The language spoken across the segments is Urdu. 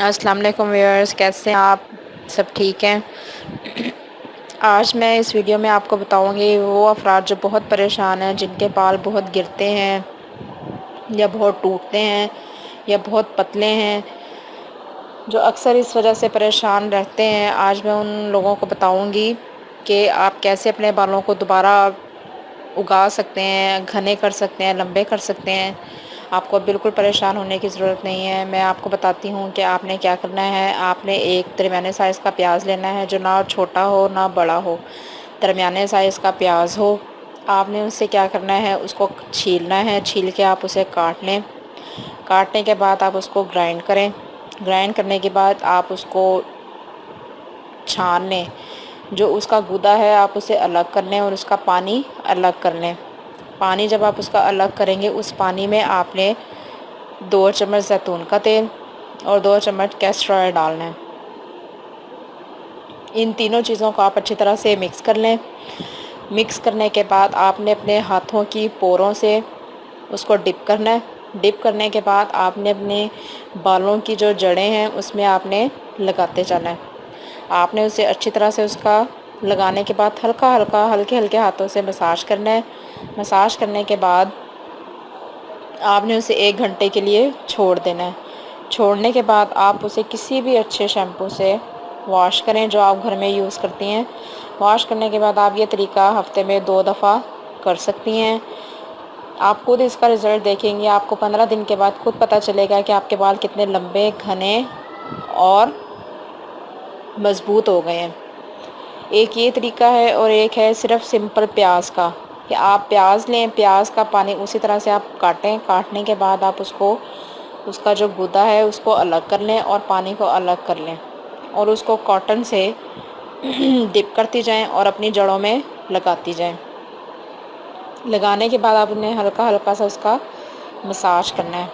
السلام علیکم ویورز، کیسے ہیں آپ؟ سب ٹھیک ہیں؟ آج میں اس ویڈیو میں آپ کو بتاؤں گی وہ افراد جو بہت پریشان ہیں، جن کے بال بہت گرتے ہیں یا بہت ٹوٹتے ہیں یا بہت پتلے ہیں، جو اکثر اس وجہ سے پریشان رہتے ہیں۔ آج میں ان لوگوں کو بتاؤں گی کہ آپ کیسے اپنے بالوں کو دوبارہ اگا سکتے ہیں، گھنے کر سکتے ہیں، لمبے کر سکتے ہیں۔ آپ کو بالکل پریشان ہونے کی ضرورت نہیں ہے۔ میں آپ کو بتاتی ہوں کہ آپ نے کیا کرنا ہے۔ آپ نے ایک درمیانے سائز کا پیاز لینا ہے، جو نہ چھوٹا ہو نہ بڑا ہو، درمیانے سائز کا پیاز ہو۔ آپ نے اس سے کیا کرنا ہے، اس کو چھیلنا ہے، چھیل کے آپ اسے کاٹ لیں۔ کاٹنے کے بعد آپ اس کو گرائنڈ کریں۔ گرائنڈ کرنے کے بعد آپ اس کو چھان لیں۔ جو اس کا گودا ہے آپ اسے الگ کر لیں اور اس کا پانی الگ کر لیں۔ پانی جب آپ اس کا الگ کریں گے، اس پانی میں آپ نے 2 چمچ زیتون کا تیل اور 2 چمچ کیسٹر آئل ڈالنا ہے۔ ان تینوں چیزوں کو آپ اچھی طرح سے مکس کر لیں۔ مکس کرنے کے بعد آپ نے اپنے ہاتھوں کی پوروں سے اس کو ڈپ کرنا ہے۔ ڈپ کرنے کے بعد آپ نے اپنے بالوں کی جو جڑیں ہیں اس میں آپ نے لگاتے جانا ہے۔ آپ نے اسے اچھی طرح سے اس کا لگانے کے بعد ہلکے ہلکے ہاتھوں سے مساج کرنا ہے۔ مساج کرنے کے بعد آپ نے اسے 1 گھنٹے کے لیے چھوڑ دینا ہے۔ چھوڑنے کے بعد آپ اسے کسی بھی اچھے شیمپو سے واش کریں جو آپ گھر میں یوز کرتی ہیں۔ واش کرنے کے بعد آپ یہ طریقہ ہفتے میں 2 دفعہ کر سکتی ہیں۔ آپ خود اس کا رزلٹ دیکھیں گے۔ آپ کو 15 دن کے بعد خود پتہ چلے گا کہ آپ کے بال کتنے لمبے، گھنے اور مضبوط ہو گئے ہیں۔ ایک یہ طریقہ ہے اور ایک ہے صرف سمپل پیاز کا، کہ آپ پیاز لیں، پیاز کا پانی اسی طرح سے آپ کاٹیں۔ کاٹنے کے بعد آپ اس کا جو گودا ہے اس کو الگ کر لیں اور پانی کو الگ کر لیں اور اس کو کاٹن سے ڈپ کرتی جائیں اور اپنی جڑوں میں لگاتی جائیں۔ لگانے کے بعد آپ نے ہلکا سا اس کا مساج کرنا ہے۔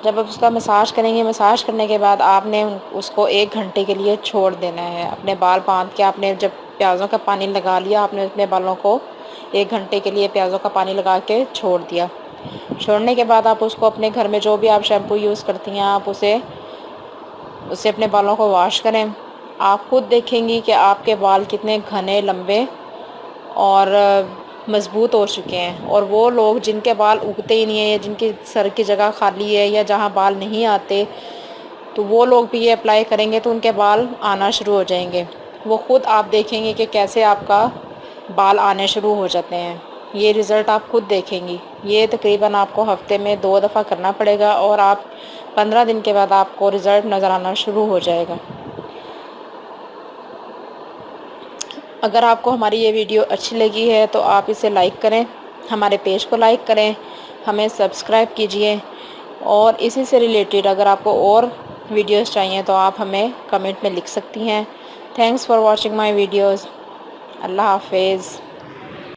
جب آپ اس کا مساج کریں گے، مساج کرنے کے بعد آپ نے اس کو 1 گھنٹے کے لیے چھوڑ دینا ہے۔ اپنے بال باندھ کے آپ نے جب پیازوں کا پانی لگا لیا، آپ نے اپنے بالوں کو 1 گھنٹے کے لیے پیازوں کا پانی لگا کے چھوڑ دیا۔ چھوڑنے کے بعد آپ اس کو اپنے گھر میں جو بھی آپ شیمپو یوز کرتی ہیں، آپ اسے اپنے بالوں کو واش کریں۔ آپ خود دیکھیں گی کہ آپ کے بال کتنے گھنے، لمبے اور مضبوط ہو چکے ہیں۔ اور وہ لوگ جن کے بال اگتے ہی نہیں ہیں یا جن کی سر کی جگہ خالی ہے یا جہاں بال نہیں آتے، تو وہ لوگ بھی یہ اپلائی کریں گے تو ان کے بال آنا شروع ہو جائیں گے۔ وہ خود آپ دیکھیں گے کہ کیسے آپ کا بال آنے شروع ہو جاتے ہیں۔ یہ رزلٹ آپ خود دیکھیں گی۔ یہ تقریباً آپ کو ہفتے میں 2 دفعہ کرنا پڑے گا اور آپ 15 دن کے بعد آپ کو رزلٹ نظر آنا شروع ہو جائے گا۔ اگر آپ کو ہماری یہ ویڈیو اچھی لگی ہے تو آپ اسے لائک کریں، ہمارے پیج کو لائک کریں، ہمیں سبسکرائب کیجئے، اور اسی سے ریلیٹڈ اگر آپ کو اور ویڈیوز چاہیے تو آپ ہمیں کمنٹ میں لکھ سکتی ہیں۔ Thanks for watching my videos. اللہ حافظ۔